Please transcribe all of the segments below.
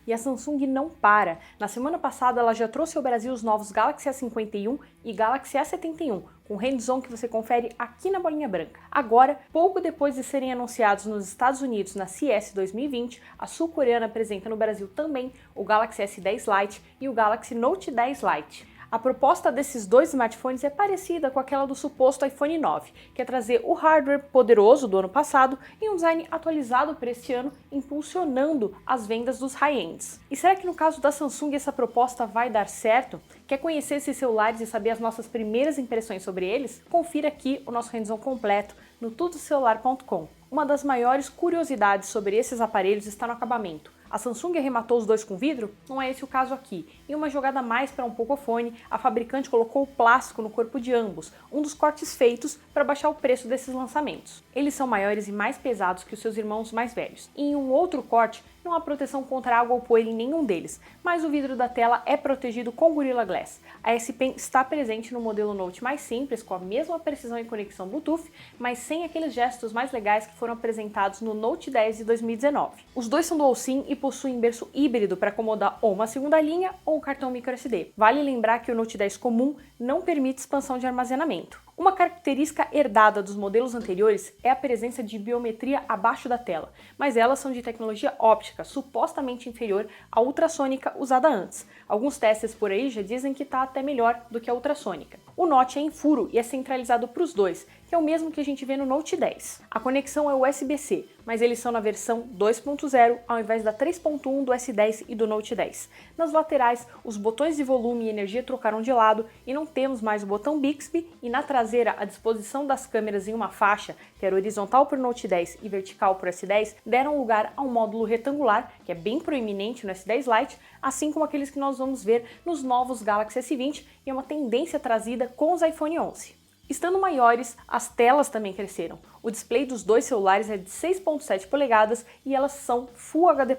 e a Samsung não para. Na semana passada ela já trouxe ao Brasil os novos Galaxy S51 e Galaxy S71, com hands-on que você confere aqui na bolinha branca. Agora, pouco depois de serem anunciados nos Estados Unidos na CES 2020, a sul-coreana apresenta no Brasil também o Galaxy S10 Lite e o Galaxy Note 10 Lite. A proposta desses dois smartphones é parecida com aquela do suposto iPhone 9, que é trazer o hardware poderoso do ano passado e um design atualizado para este ano, impulsionando as vendas dos high-ends. E será que no caso da Samsung essa proposta vai dar certo? Quer conhecer esses celulares e saber as nossas primeiras impressões sobre eles? Confira aqui o nosso hands-on completo no tudocelular.com. Uma das maiores curiosidades sobre esses aparelhos está no acabamento. A Samsung arrematou os dois com vidro? Não é esse o caso aqui. Em uma jogada mais para um Pocophone, a fabricante colocou o plástico no corpo de ambos, um dos cortes feitos para baixar o preço desses lançamentos. Eles são maiores e mais pesados que os seus irmãos mais velhos. E em um outro corte, não há proteção contra água ou poeira em nenhum deles, mas o vidro da tela é protegido com Gorilla Glass. A S Pen está presente no modelo Note mais simples, com a mesma precisão e conexão Bluetooth, mas sem aqueles gestos mais legais que foram apresentados no Note 10 de 2019. Os dois são dual SIM e possuem berço híbrido para acomodar ou uma segunda linha ou um cartão microSD. Vale lembrar que o Note 10 comum não permite expansão de armazenamento. Uma característica herdada dos modelos anteriores é a presença de biometria abaixo da tela, mas elas são de tecnologia óptica, supostamente inferior à ultrassônica usada antes. Alguns testes por aí já dizem que está até melhor do que a ultrassônica. O Note é em furo e é centralizado para os dois, que é o mesmo que a gente vê no Note 10. A conexão é USB-C, mas eles são na versão 2.0 ao invés da 3.1 do S10 e do Note 10. Nas laterais, os botões de volume e energia trocaram de lado e não temos mais o botão Bixby, e na traseira a disposição das câmeras em uma faixa, que era horizontal para o Note 10 e vertical para o S10, deram lugar a um módulo retangular, que é bem proeminente no S10 Lite, assim como aqueles que nós vamos ver nos novos Galaxy S20, e é uma tendência trazida com os iPhone 11. Estando maiores, as telas também cresceram. O display dos dois celulares é de 6.7 polegadas e elas são Full HD+,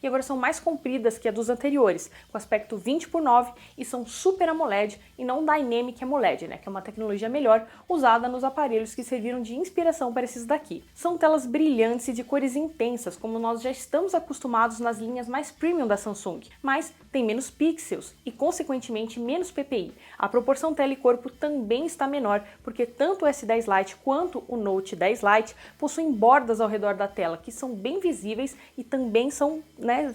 e agora são mais compridas que a dos anteriores, com aspecto 20:9 e são Super AMOLED e não Dynamic AMOLED, que é uma tecnologia melhor usada nos aparelhos que serviram de inspiração para esses daqui. São telas brilhantes e de cores intensas, como nós já estamos acostumados nas linhas mais premium da Samsung, mas tem menos pixels e, consequentemente, menos PPI. A proporção tela e corpo também está menor, porque tanto o S10 Lite quanto o Note 10 Lite possuem bordas ao redor da tela que são bem visíveis e também são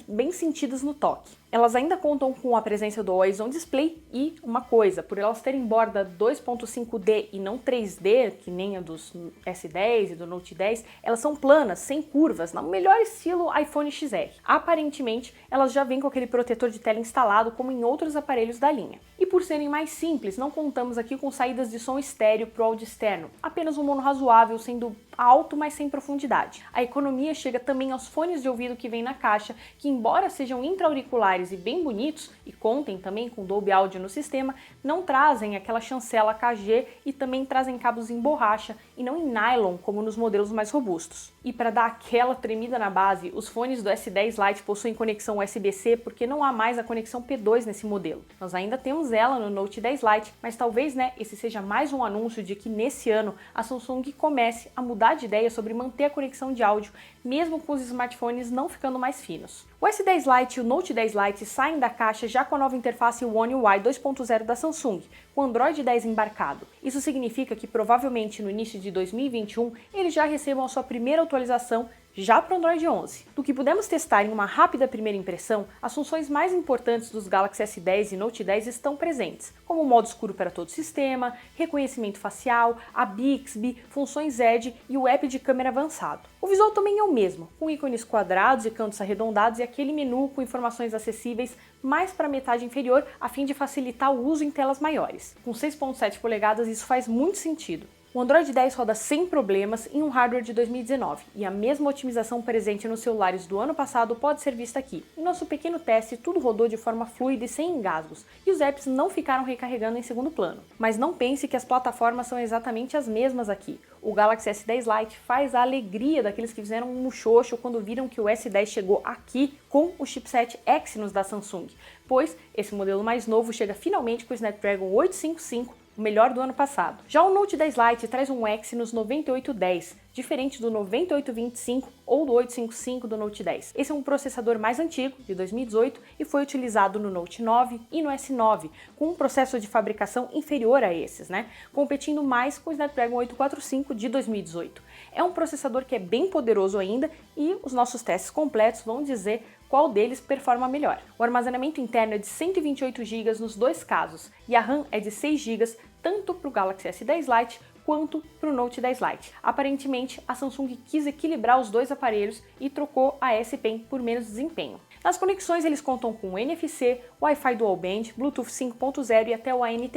bem sentidas no toque. Elas ainda contam com a presença do Always On Display e uma coisa, por elas terem borda 2.5D e não 3D, que nem a dos S10 e do Note 10, elas são planas, sem curvas, no melhor estilo iPhone XR. Aparentemente, elas já vêm com aquele protetor de tela instalado como em outros aparelhos da linha. E por serem mais simples, não contamos aqui com saídas de som estéreo para o áudio externo, apenas um mono razoável, sendo alto, mas sem profundidade. A economia chega também aos fones de ouvido que vem na caixa, que embora sejam intra-auriculares e bem bonitos, e contem também com Dolby Audio no sistema, não trazem aquela chancela KG e também trazem cabos em borracha e não em nylon, como nos modelos mais robustos. E para dar aquela tremida na base, os fones do S10 Lite possuem conexão USB-C porque não há mais a conexão P2 nesse modelo. Nós ainda temos ela no Note 10 Lite, mas talvez esse seja mais um anúncio de que nesse ano a Samsung comece a mudar de ideia sobre manter a conexão de áudio, mesmo com os smartphones não ficando mais finos. O S10 Lite e o Note 10 Lite saem da caixa já com a nova interface One UI 2.0 da Samsung, com Android 10 embarcado. Isso significa que provavelmente no início de 2021 eles já recebam a sua primeira atualização já para o Android 11. Do que pudemos testar em uma rápida primeira impressão, as funções mais importantes dos Galaxy S10 e Note 10 estão presentes, como o modo escuro para todo o sistema, reconhecimento facial, a Bixby, funções Edge e o app de câmera avançado. O visual também é o mesmo, com ícones quadrados e cantos arredondados e aquele menu com informações acessíveis mais para a metade inferior, a fim de facilitar o uso em telas maiores. Com 6.7 polegadas isso faz muito sentido. O Android 10 roda sem problemas em um hardware de 2019 e a mesma otimização presente nos celulares do ano passado pode ser vista aqui. Em nosso pequeno teste, tudo rodou de forma fluida e sem engasgos, e os apps não ficaram recarregando em segundo plano. Mas não pense que as plataformas são exatamente as mesmas aqui. O Galaxy S10 Lite faz a alegria daqueles que fizeram um muxoxo quando viram que o S10 chegou aqui com o chipset Exynos da Samsung, pois esse modelo mais novo chega finalmente com o Snapdragon 855, o melhor do ano passado. Já o Note 10 Lite traz um Exynos 9810, diferente do 9825 ou do 855 do Note 10. Esse é um processador mais antigo, de 2018, e foi utilizado no Note 9 e no S9, com um processo de fabricação inferior a esses, competindo mais com o Snapdragon 845 de 2018. É um processador que é bem poderoso ainda e os nossos testes completos vão dizer qual deles performa melhor. O armazenamento interno é de 128 GB nos dois casos e a RAM é de 6 GB tanto para o Galaxy S10 Lite quanto para o Note 10 Lite. Aparentemente, a Samsung quis equilibrar os dois aparelhos e trocou a S Pen por menos desempenho. Nas conexões, eles contam com NFC, Wi-Fi Dual Band, Bluetooth 5.0 e até o ANT+,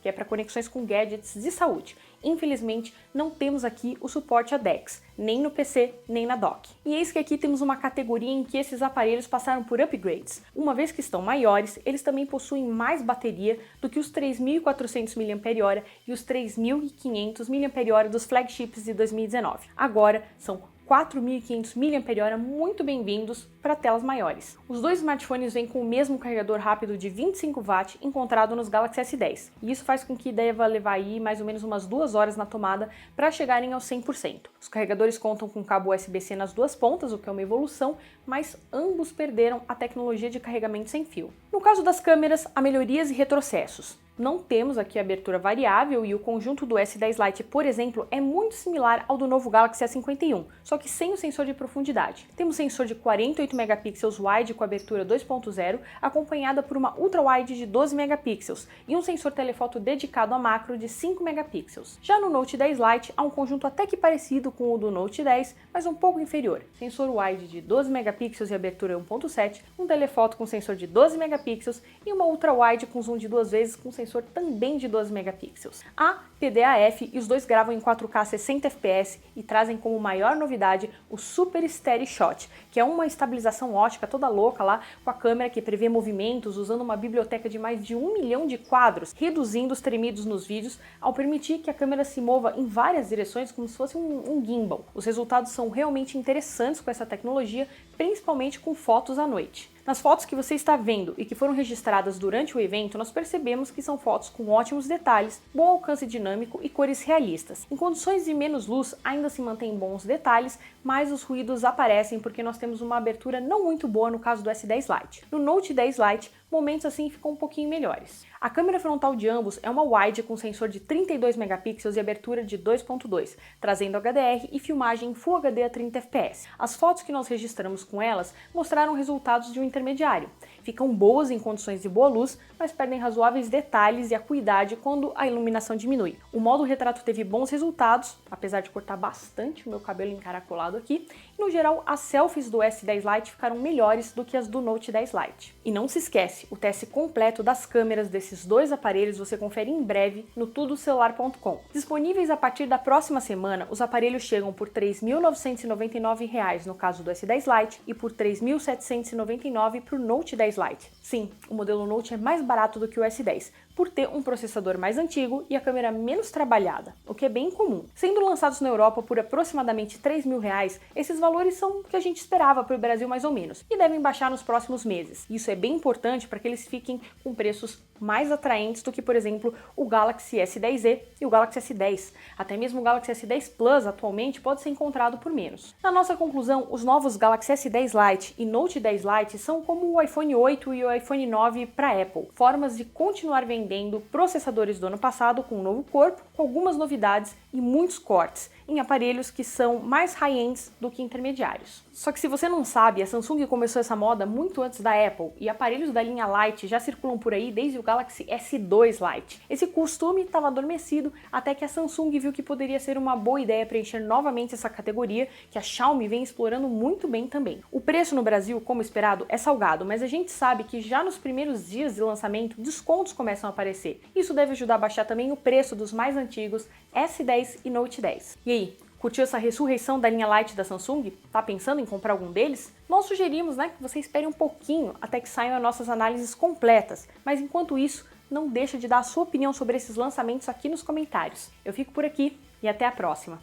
que é para conexões com gadgets de saúde. Infelizmente, não temos aqui o suporte a DeX, nem no PC, nem na dock. E eis que aqui temos uma categoria em que esses aparelhos passaram por upgrades. Uma vez que estão maiores, eles também possuem mais bateria do que os 3.400 mAh e os 3.500 mAh dos flagships de 2019. Agora, são 4.500 mAh muito bem-vindos para telas maiores. Os dois smartphones vêm com o mesmo carregador rápido de 25 W encontrado nos Galaxy S10, e isso faz com que deva levar aí mais ou menos umas 2 horas na tomada para chegarem ao 100%. Os carregadores contam com cabo USB-C nas duas pontas, o que é uma evolução, mas ambos perderam a tecnologia de carregamento sem fio. No caso das câmeras, há melhorias e retrocessos. Não temos aqui a abertura variável e o conjunto do S10 Lite, por exemplo, é muito similar ao do novo Galaxy S51, só que sem o sensor de profundidade. Temos sensor de 48 megapixels wide com abertura 2.0, acompanhada por uma ultra wide de 12 megapixels e um sensor telefoto dedicado a macro de 5 megapixels. Já no Note 10 Lite há um conjunto até que parecido com o do Note 10, mas um pouco inferior. Sensor wide de 12 megapixels e abertura 1.7, um telefoto com sensor de 12 megapixels e uma ultra wide com zoom de 2 vezes com sensor também de 12 megapixels. Há PDAF e os dois gravam em 4K 60 fps e trazem como maior novidade o Super Steady Shot, que é uma estabilização ótica toda louca lá com a câmera que prevê movimentos usando uma biblioteca de mais de 1 milhão de quadros, reduzindo os tremidos nos vídeos ao permitir que a câmera se mova em várias direções como se fosse um gimbal. Os resultados são realmente interessantes com essa tecnologia, principalmente com fotos à noite. Nas fotos que você está vendo e que foram registradas durante o evento, nós percebemos que são fotos com ótimos detalhes, bom alcance dinâmico e cores realistas. Em condições de menos luz, ainda se mantém bons detalhes, mas os ruídos aparecem porque nós temos uma abertura não muito boa no caso do S10 Lite. No Note 10 Lite, momentos assim ficam um pouquinho melhores. A câmera frontal de ambos é uma wide com sensor de 32 megapixels e abertura de 2.2, trazendo HDR e filmagem Full HD a 30 fps. As fotos que nós registramos com elas mostraram resultados de um intermediário. Ficam boas em condições de boa luz, mas perdem razoáveis detalhes e acuidade quando a iluminação diminui. O modo retrato teve bons resultados, apesar de cortar bastante o meu cabelo encaracolado aqui, e no geral as selfies do S10 Lite ficaram melhores do que as do Note 10 Lite. E não se esquece, o teste completo das câmeras desses dois aparelhos você confere em breve no tudocelular.com. Disponíveis a partir da próxima semana, os aparelhos chegam por R$ 3.999 no caso do S10 Lite e por R$ 3.799 para o Note 10 Lite. Sim, o modelo Note é mais barato do que o S10, por ter um processador mais antigo e a câmera menos trabalhada, o que é bem comum. Sendo lançados na Europa por aproximadamente R$ 3.000, esses valores são o que a gente esperava para o Brasil mais ou menos, e devem baixar nos próximos meses. Isso é bem importante para que eles fiquem com preços mais atraentes do que, por exemplo, o Galaxy S10e e o Galaxy S10. Até mesmo o Galaxy S10 Plus atualmente pode ser encontrado por menos. Na nossa conclusão, os novos Galaxy S10 Lite e Note 10 Lite são como o iPhone 8 e o iPhone 9 para Apple, formas de continuar vendendo processadores do ano passado com um novo corpo, com algumas novidades e muitos cortes em aparelhos que são mais high-ends do que intermediários. Só que se você não sabe, a Samsung começou essa moda muito antes da Apple e aparelhos da linha Lite já circulam por aí desde o Galaxy S2 Lite. Esse costume estava adormecido até que a Samsung viu que poderia ser uma boa ideia preencher novamente essa categoria que a Xiaomi vem explorando muito bem também. O preço no Brasil, como esperado, é salgado, mas a gente sabe que já nos primeiros dias de lançamento, descontos começam a aparecer. Isso deve ajudar a baixar também o preço dos mais antigos S10 e Note 10. E aí, curtiu essa ressurreição da linha Lite da Samsung? Tá pensando em comprar algum deles? Nós sugerimos, que você espere um pouquinho até que saiam as nossas análises completas, mas enquanto isso, não deixa de dar a sua opinião sobre esses lançamentos aqui nos comentários. Eu fico por aqui e até a próxima!